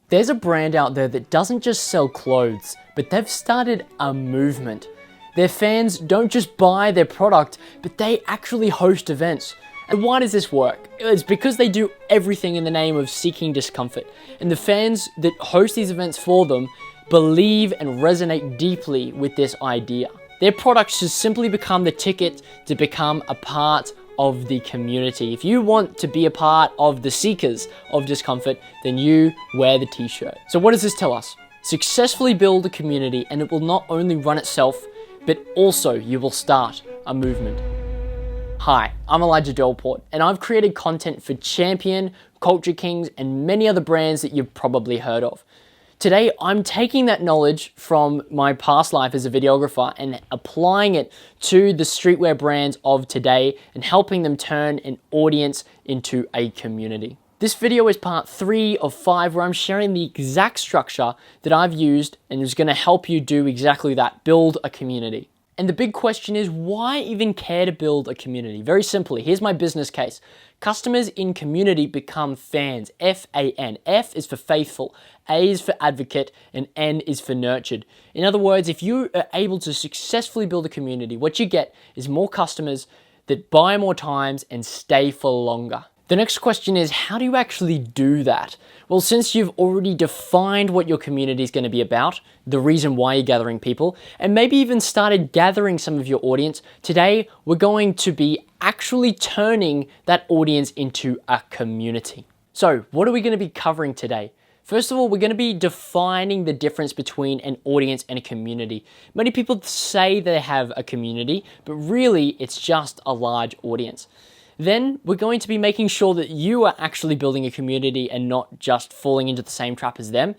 There's a brand out there that doesn't just sell clothes, but they've started a movement. Their fans don't just buy their product, but they actually host events. And why does this work? It's because they do everything in the name of seeking discomfort. And the fans that host these events for them believe and resonate deeply with this idea. Their products just simply become the ticket to become a part of the community. If you want to be a part of the seekers of discomfort, then you wear the t-shirt. So what does this tell us? Successfully build a community and it will not only run itself, but also you will start a movement. Hi, I'm Elijah Delport, and I've created content for Champion, Culture Kings, and many other brands that you've probably heard of. Today, I'm taking that knowledge from my past life as a videographer and applying it to the streetwear brands of today and helping them turn an audience into a community. This video is part 3 of 5 where I'm sharing the exact structure that I've used and is going to help you do exactly that, build a community. And the big question is, why even care to build a community? Very simply, here's my business case. Customers in community become fans, F-A-N. F is for faithful, A is for advocate, and N is for nurtured. In other words, if you are able to successfully build a community, what you get is more customers that buy more times and stay for longer. The next question is, how do you actually do that? Well, since you've already defined what your community is going to be about, the reason why you're gathering people, and maybe even started gathering some of your audience, today we're going to be actually turning that audience into a community. So what are we going to be covering today? First of all, we're going to be defining the difference between an audience and a community. Many people say they have a community, but really it's just a large audience. Then we're going to be making sure that you are actually building a community and not just falling into the same trap as them.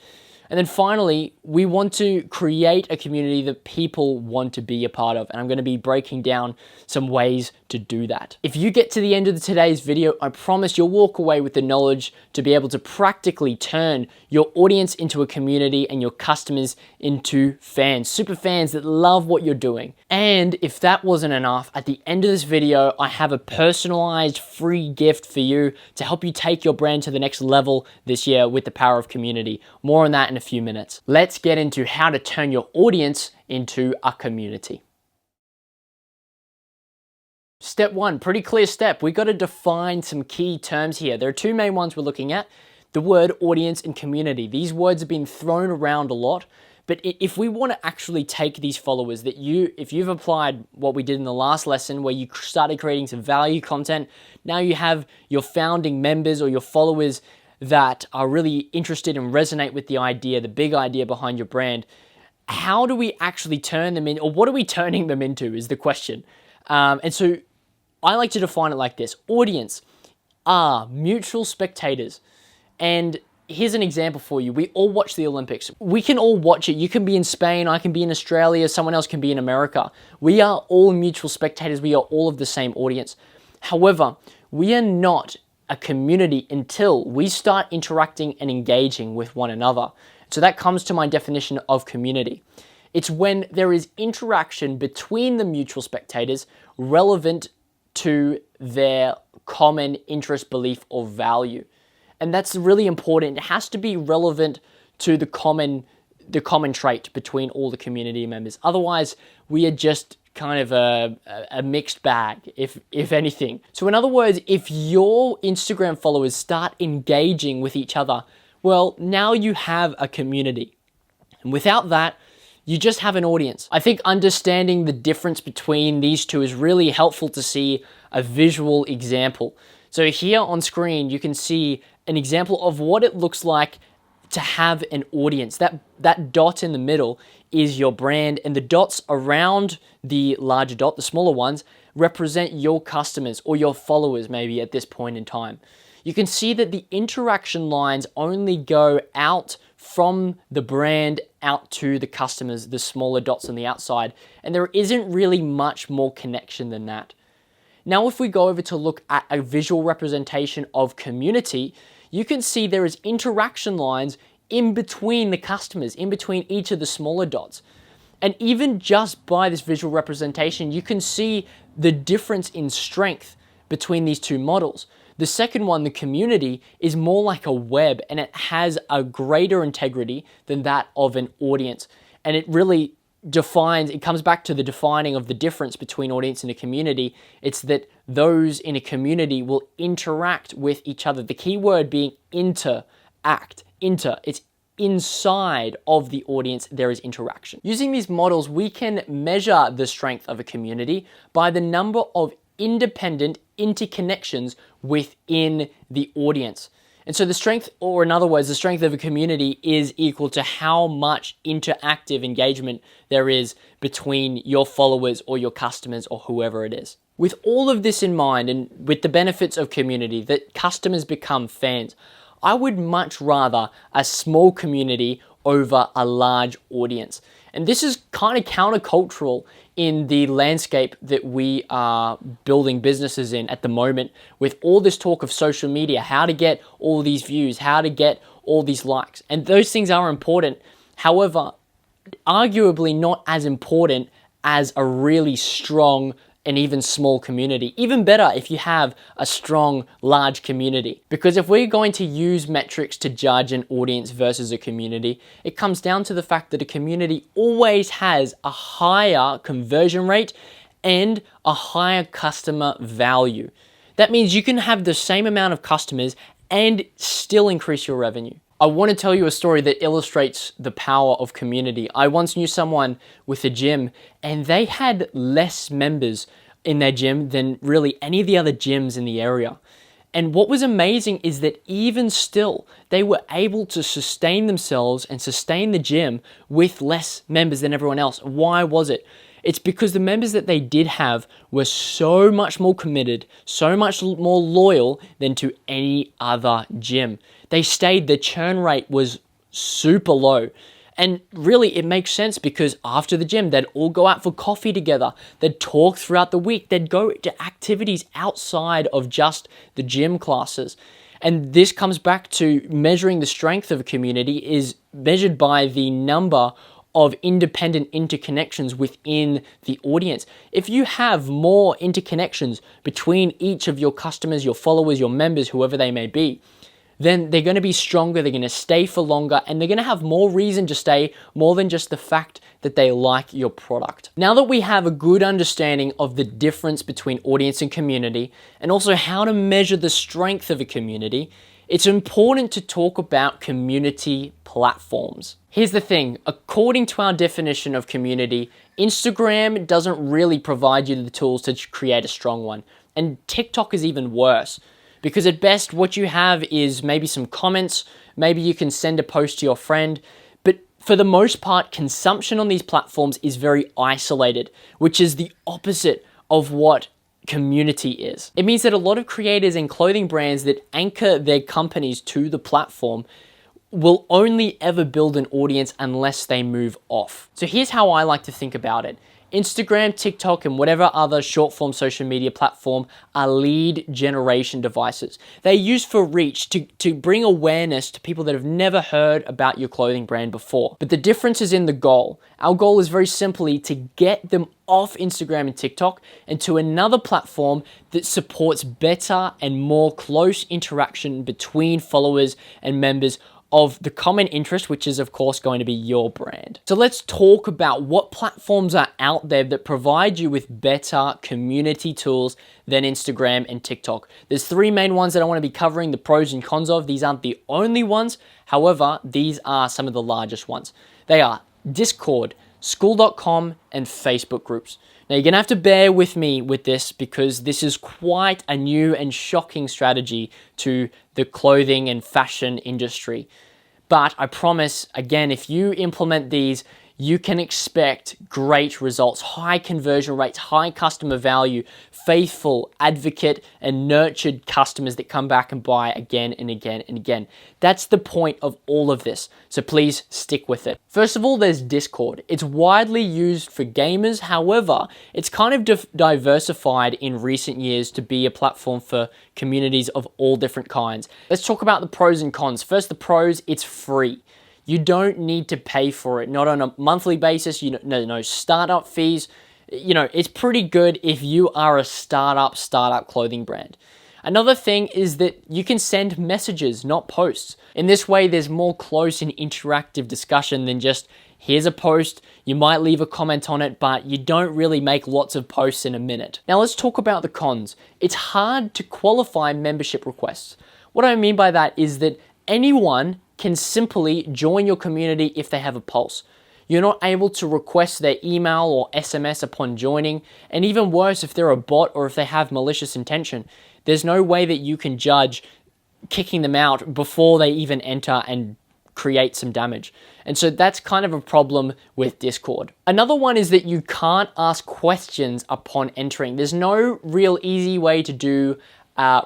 And then finally, we want to create a community that people want to be a part of. And I'm going to be breaking down some ways to do that. If you get to the end of today's video, I promise you'll walk away with the knowledge to be able to practically turn your audience into a community and your customers into fans, super fans that love what you're doing. And if that wasn't enough, at the end of this video, I have a personalized free gift for you to help you take your brand to the next level this year with the power of community. More on that in a few minutes. Let's get into how to turn your audience into a community. Step 1, pretty clear step. We got to define some key terms here. There are 2 main ones we're looking at. The word audience and community. These words have been thrown around a lot, but if we want to actually take these followers that if you've applied what we did in the last lesson where you started creating some value content, now you have your founding members or your followers that are really interested and resonate with the idea, the big idea behind your brand. How do we actually turn them in, or what are we turning them into is the question. And so I like to define it like this. Audience are mutual spectators. And here's an example for you. We all watch the Olympics. We can all watch it. You can be in Spain, I can be in Australia, someone else can be in America. We are all mutual spectators. We are all of the same audience. However, we are not a community until we start interacting and engaging with one another. So that comes to my definition of community. It's when there is interaction between the mutual spectators relevant to their common interest, belief, or value. And that's really important. It has to be relevant to the common trait between all the community members. Otherwise, we are just kind of a mixed bag, if anything. So in other words, if your Instagram followers start engaging with each other, well, now you have a community. And without that, you just have an audience. I think understanding the difference between these two is really helpful to see a visual example. So here on screen, you can see an example of what it looks like to have an audience. That dot in the middle is your brand, and the dots around the larger dot, the smaller ones, represent your customers or your followers maybe at this point in time. You can see that the interaction lines only go out from the brand out to the customers, the smaller dots on the outside, and there isn't really much more connection than that. Now, if we go over to look at a visual representation of community, you can see there is interaction lines in between the customers, in between each of the smaller dots. And even just by this visual representation, you can see the difference in strength between these two models. The second one, the community, is more like a web, and it has a greater integrity than that of an audience. And it really it comes back to the defining of the difference between audience and a community. It's that those in a community will interact with each other. The key word being interact. It's inside of the audience, there is interaction. Using these models, we can measure the strength of a community by the number of independent interconnections within the audience. And so the strength, or in other words, the strength of a community is equal to how much interactive engagement there is between your followers or your customers or whoever it is. With all of this in mind, and with the benefits of community, that customers become fans, I would much rather a small community over a large audience. And this is kind of countercultural in the landscape that we are building businesses in at the moment, with all this talk of social media, how to get all these views, how to get all these likes. And those things are important. However, arguably not as important as a really strong and even small community. Even better if you have a strong, large community. Because if we're going to use metrics to judge an audience versus a community, it comes down to the fact that a community always has a higher conversion rate and a higher customer value. That means you can have the same amount of customers and still increase your revenue. I want to tell you a story that illustrates the power of community. I once knew someone with a gym, and they had less members in their gym than really any of the other gyms in the area. And what was amazing is that even still, they were able to sustain themselves and sustain the gym with less members than everyone else. Why was it? It's because the members that they did have were so much more committed, so much more loyal than to any other gym. They stayed, the churn rate was super low. And really, it makes sense because after the gym, they'd all go out for coffee together. They'd talk throughout the week. They'd go to activities outside of just the gym classes. And this comes back to measuring the strength of a community is measured by the number of independent interconnections within the audience. If you have more interconnections between each of your customers, your followers, your members, whoever they may be, then they're going to be stronger, they're going to stay for longer, and they're going to have more reason to stay more than just the fact that they like your product. Now that we have a good understanding of the difference between audience and community, and also how to measure the strength of a community, it's important to talk about community platforms. Here's the thing, according to our definition of community, Instagram doesn't really provide you the tools to create a strong one. And TikTok is even worse. Because at best, what you have is maybe some comments, maybe you can send a post to your friend, but for the most part, consumption on these platforms is very isolated, which is the opposite of what community is. It means that a lot of creators and clothing brands that anchor their companies to the platform will only ever build an audience unless they move off. So here's how I like to think about it. Instagram, TikTok, and whatever other short-form social media platform are lead generation devices. They're used for reach to bring awareness to people that have never heard about your clothing brand before. But the difference is in the goal. Our goal is very simply to get them off Instagram and TikTok and to another platform that supports better and more close interaction between followers and members of the common interest, which is of course going to be your brand. So let's talk about what platforms are out there that provide you with better community tools than Instagram and TikTok. There's three main ones that I want to be covering the pros and cons of. These aren't the only ones. However, these are some of the largest ones. They are Discord, School.com, and Facebook groups. Now you're gonna have to bear with me with this because this is quite a new and shocking strategy to the clothing and fashion industry. But I promise, again, if you implement these, you can expect great results, high conversion rates, high customer value, faithful, advocate, and nurtured customers that come back and buy again and again and again. That's the point of all of this, so please stick with it. First of all, there's Discord. It's widely used for gamers, however, it's kind of diversified in recent years to be a platform for communities of all different kinds. Let's talk about the pros and cons. First, the pros, it's free. You don't need to pay for it, not on a monthly basis, no startup fees. It's pretty good if you are a startup clothing brand. Another thing is that you can send messages, not posts. In this way, there's more close and interactive discussion than just, here's a post, you might leave a comment on it, but you don't really make lots of posts in a minute. Now let's talk about the cons. It's hard to qualify membership requests. What I mean by that is that anyone can simply join your community if they have a pulse. You're not able to request their email or SMS upon joining, and even worse, if they're a bot or if they have malicious intention, there's no way that you can judge kicking them out before they even enter and create some damage. And so that's kind of a problem with Discord. Another one is that you can't ask questions upon entering. There's no real easy way to do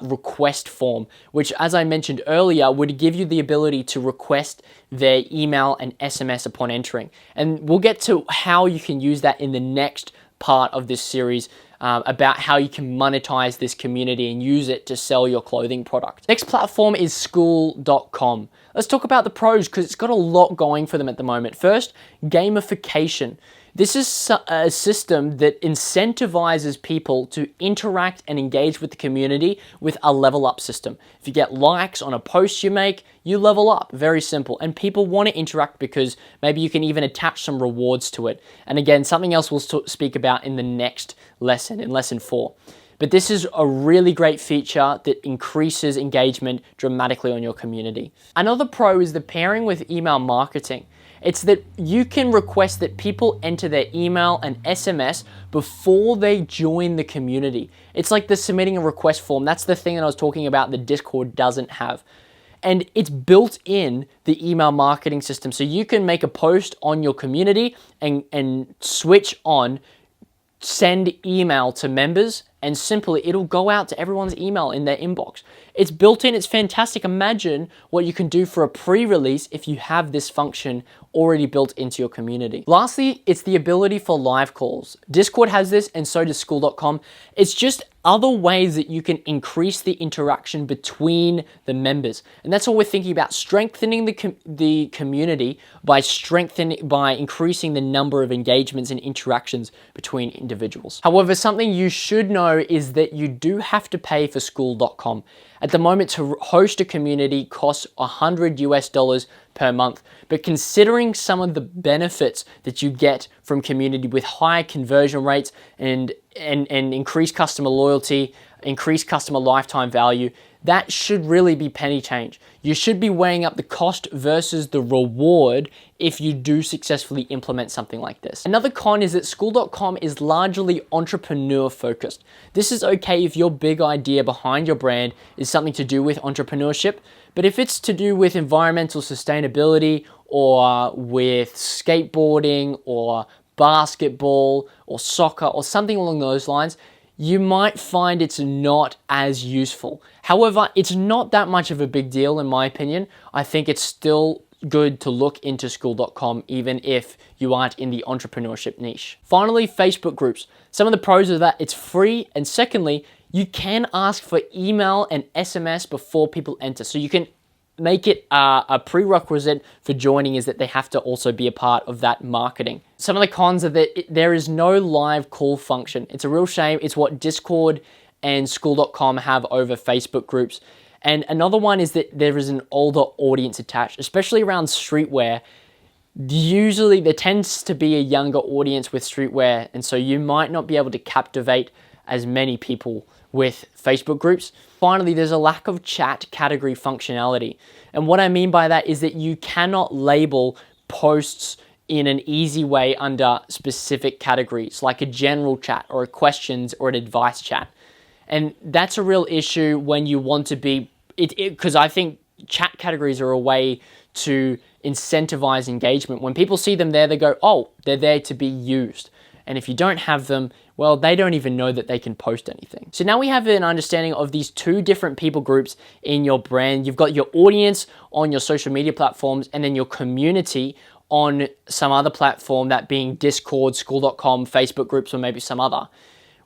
request form, which, as I mentioned earlier, would give you the ability to request their email and SMS upon entering. And we'll get to how you can use that in the next part of this series, about how you can monetize this community and use it to sell your clothing product. Next platform is Skool.com. Let's talk about the pros because it's got a lot going for them at the moment. First, gamification. This is a system that incentivizes people to interact and engage with the community with a level up system. If you get likes on a post you make, you level up. Very simple. And people want to interact because maybe you can even attach some rewards to it. And again, something else we'll speak about in the next lesson, in lesson 4. But this is a really great feature that increases engagement dramatically on your community. Another pro is the pairing with email marketing. It's that you can request that people enter their email and SMS before they join the community. It's like the submitting a request form. That's the thing that I was talking about that Discord doesn't have. And it's built in the email marketing system. So you can make a post on your community and switch on send email to members, and simply it'll go out to everyone's email in their inbox. It's built in, it's fantastic. Imagine what you can do for a pre-release if you have this function already built into your community. Lastly, it's the ability for live calls. Discord has this and so does Skool.com. It's just other ways that you can increase the interaction between the members. And that's what we're thinking about, strengthening the community by increasing the number of engagements and interactions between individuals. However, something you should know is that you do have to pay for Skool.com. At the moment, to host a community costs $100 per month. But considering some of the benefits that you get from community with higher conversion rates and increased customer loyalty, increased customer lifetime value, that should really be penny change. You should be weighing up the cost versus the reward if you do successfully implement something like this. Another con is that Skool.com is largely entrepreneur focused. This is okay if your big idea behind your brand is something to do with entrepreneurship, but if it's to do with environmental sustainability or with skateboarding or basketball or soccer or something along those lines, you might find it's not as useful. However, it's not that much of a big deal in my opinion. I think it's still good to look into Skool.com even if you aren't in the entrepreneurship niche. Finally, Facebook groups. Some of the pros of that, it's free, and secondly, you can ask for email and SMS before people enter. So you can make it a prerequisite for joining is that they have to also be a part of that marketing. Some of the cons are that there is no live call function. It's a real shame. It's what Discord and Skool.com have over Facebook groups. And another one is that there is an older audience attached, especially around streetwear. Usually there tends to be a younger audience with streetwear, and so you might not be able to captivate as many people with Facebook groups. Finally, there's a lack of chat category functionality. And what I mean by that is that you cannot label posts in an easy way under specific categories, like a general chat or a questions or an advice chat. And that's a real issue when you want to be, because I think chat categories are a way to incentivize engagement. When people see them there, they go, oh, they're there to be used. And if you don't have them, well, they don't even know that they can post anything. So now we have an understanding of these two different people groups in your brand. You've got your audience on your social media platforms and then your community on some other platform, that being Discord, Skool.com, Facebook groups, or maybe some other.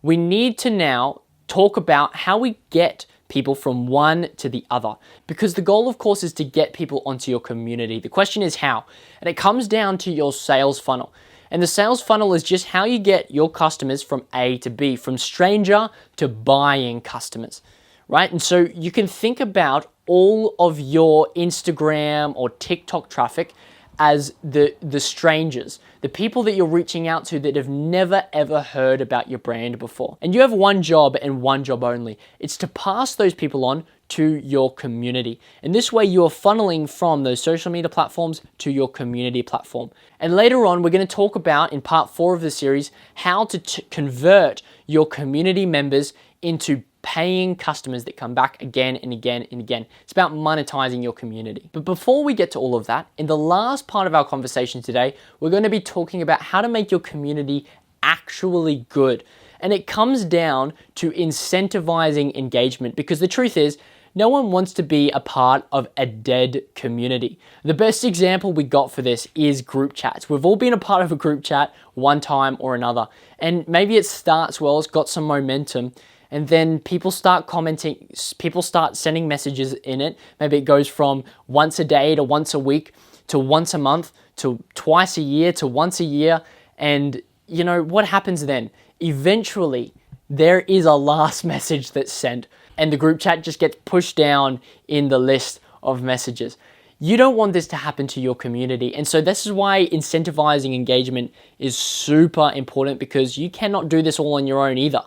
We need to now talk about how we get people from one to the other, because the goal, of course, is to get people onto your community. The question is how, and it comes down to your sales funnel. And the sales funnel is just how you get your customers from A to B, from stranger to buying customers, right? And so you can think about all of your Instagram or TikTok traffic as the strangers, the people that you're reaching out to that have never ever heard about your brand before. And you have one job and one job only. It's to pass those people on to your community. And this way you are funneling from those social media platforms to your community platform. And later on, we're going to talk about, in part 4 of the series, how to convert your community members into paying customers that come back again and again and again. It's about monetizing your community. But before we get to all of that, in the last part of our conversation today, we're going to be talking about how to make your community actually good. And it comes down to incentivizing engagement, because the truth is, no one wants to be a part of a dead community. The best example we got for this is group chats. We've all been a part of a group chat one time or another. And maybe it starts well, it's got some momentum, and then people start commenting, people start sending messages in it. Maybe it goes from once a day to once a week to once a month to twice a year to once a year. And you know, what happens then? Eventually, there is a last message that's sent, and the group chat just gets pushed down in the list of messages. You don't want this to happen to your community. And so this is why incentivizing engagement is super important, because you cannot do this all on your own either.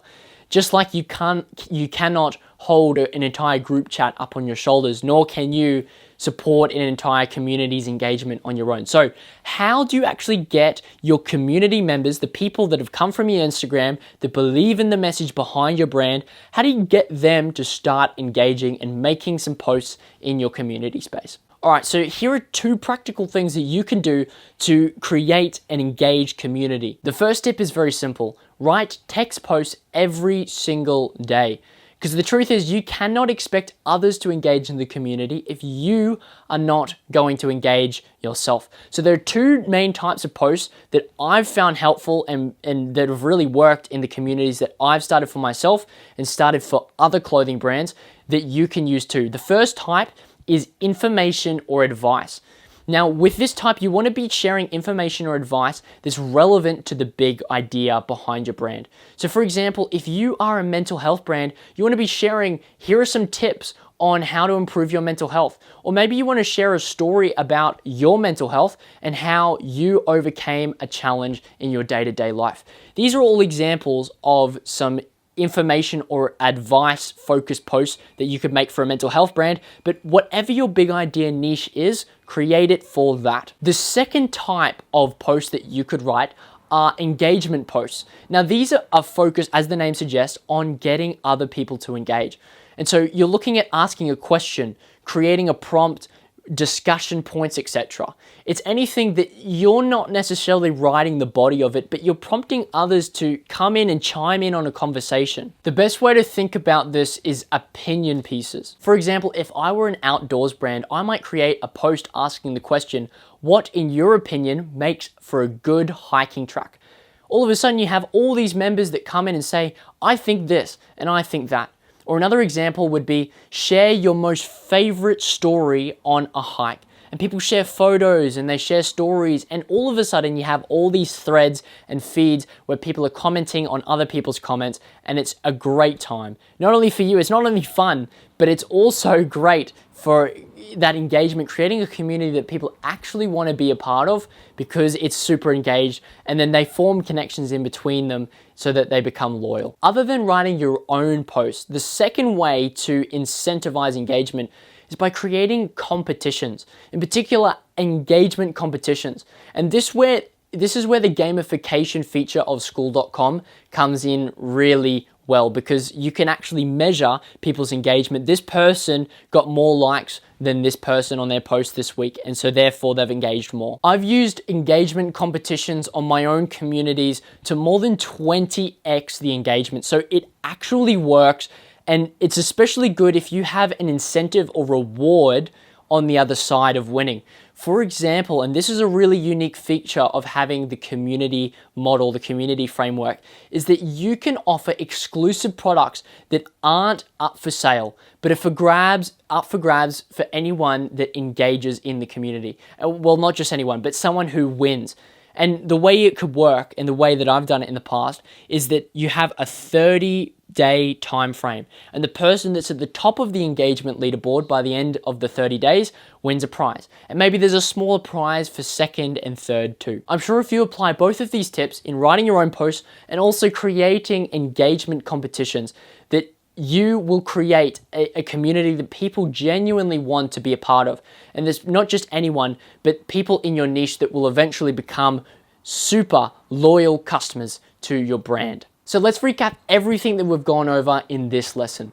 Just like you cannot hold an entire group chat up on your shoulders, nor can you support an entire community's engagement on your own. So how do you actually get your community members, the people that have come from your Instagram, that believe in the message behind your brand, how do you get them to start engaging and making some posts in your community space? All right, so here are 2 practical things that you can do to create an engaged community. The first tip is very simple. Write text posts every single day. Because the truth is, you cannot expect others to engage in the community if you are not going to engage yourself. So there are 2 main types of posts that I've found helpful and that have really worked in the communities that I've started for myself and started for other clothing brands that you can use too. The first type is information or advice. Now, with this type, you want to be sharing information or advice that's relevant to the big idea behind your brand. So for example, if you are a mental health brand, you want to be sharing, here are some tips on how to improve your mental health. Or maybe you want to share a story about your mental health and how you overcame a challenge in your day-to-day life. These are all examples of some information or advice focused posts that you could make for a mental health brand, but whatever your big idea niche is, create it for that. The second type of post that you could write are engagement posts. Now these are focused, as the name suggests, on getting other people to engage. And so you're looking at asking a question, creating a prompt, discussion points, etc. It's anything that you're not necessarily writing the body of it, but you're prompting others to come in and chime in on a conversation. The best way to think about this is opinion pieces. For example, if I were an outdoors brand, I might create a post asking the question, what in your opinion makes for a good hiking track? All of a sudden you have all these members that come in and say, I think this and I think that. Or another example would be share your most favorite story on a hike. And people share photos and they share stories, and all of a sudden you have all these threads and feeds where people are commenting on other people's comments, and it's a great time. Not only for you, it's not only fun, but it's also great for that engagement, creating a community that people actually want to be a part of because it's super engaged, and then they form connections in between them so that they become loyal. Other than writing your own posts, the second way to incentivize engagement is by creating competitions, in particular engagement competitions. And this is where the gamification feature of Skool.com comes in really well, because you can actually measure people's engagement. This person got more likes than this person on their post this week, and so therefore they've engaged more. I've used engagement competitions on my own communities to more than 20x the engagement, so it actually works, and it's especially good if you have an incentive or reward on the other side of winning. For example, and this is a really unique feature of having the community model, the community framework, is that you can offer exclusive products that aren't up for sale, but are up for grabs for anyone that engages in the community. Well, not just anyone, but someone who wins. And the way it could work, and the way that I've done it in the past, is that you have a 30 30-day time frame. And the person that's at the top of the engagement leaderboard by the end of the 30 days wins a prize. And maybe there's a smaller prize for second and third too. I'm sure if you apply both of these tips in writing your own posts and also creating engagement competitions, that you will create a community that people genuinely want to be a part of. And there's not just anyone, but people in your niche that will eventually become super loyal customers to your brand. So let's recap everything that we've gone over in this lesson.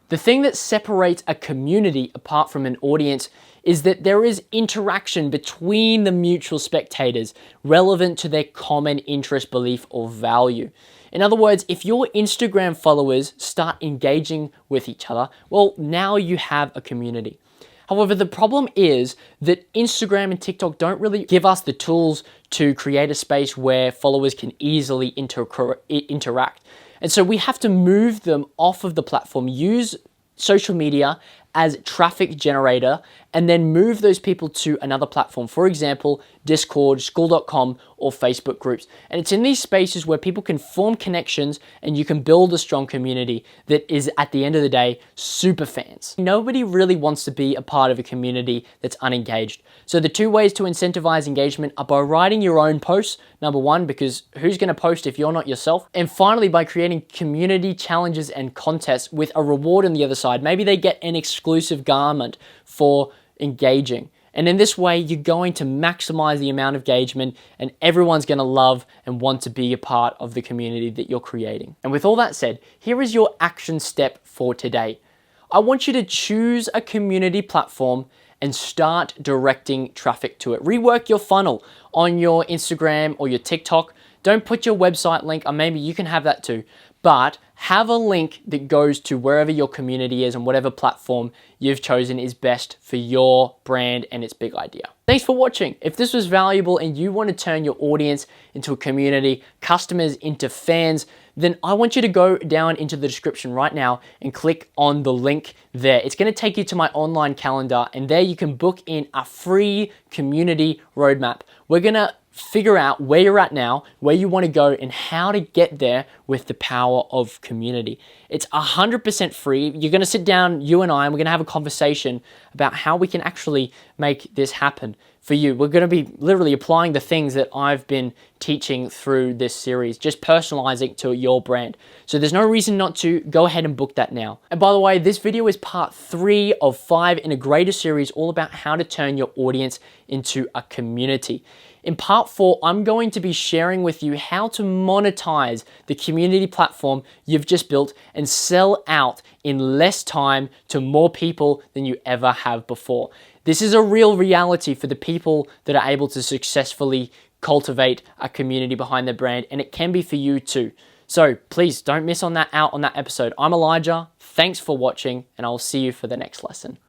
The thing that separates a community apart from an audience is that there is interaction between the mutual spectators relevant to their common interest, belief, or value. In other words, if your Instagram followers start engaging with each other, well, now you have a community. However, the problem is that Instagram and TikTok don't really give us the tools to create a space where followers can easily interact. And so we have to move them off of the platform, use social media as traffic generator, and then move those people to another platform. For example, Discord, School.com, or Facebook groups. And it's in these spaces where people can form connections and you can build a strong community that is, at the end of the day, super fans. Nobody really wants to be a part of a community that's unengaged. So the two ways to incentivize engagement are by writing your own posts, number one, because who's gonna post if you're not yourself? And finally, by creating community challenges and contests with a reward on the other side. Maybe they get an exclusive garment for engaging. And in this way, you're going to maximize the amount of engagement and everyone's going to love and want to be a part of the community that you're creating. And with all that said, here is your action step for today. I want you to choose a community platform and start directing traffic to it. Rework your funnel on your Instagram or your TikTok. Don't put your website link, or maybe you can have that too, but have a link that goes to wherever your community is and whatever platform you've chosen is best for your brand and its big idea. Thanks for watching. If this was valuable and you want to turn your audience into a community, customers into fans, then I want you to go down into the description right now and click on the link there. It's going to take you to my online calendar, and there you can book in a free community roadmap. We're going to figure out where you're at now, where you want to go, and how to get there with the power of community. It's 100% free. You're going to sit down, you and I, and we're going to have a conversation about how we can actually make this happen for you. We're going to be literally applying the things that I've been teaching through this series, just personalizing to your brand. So there's no reason not to. Go ahead and book that now. And by the way, this video is part 3 of 5 in a greater series all about how to turn your audience into a community. In part 4, I'm going to be sharing with you how to monetize the community platform you've just built and sell out in less time to more people than you ever have before. This is a real reality for the people that are able to successfully cultivate a community behind their brand, and it can be for you too. So please don't miss out on that episode. I'm Elijah. Thanks for watching, and I'll see you for the next lesson.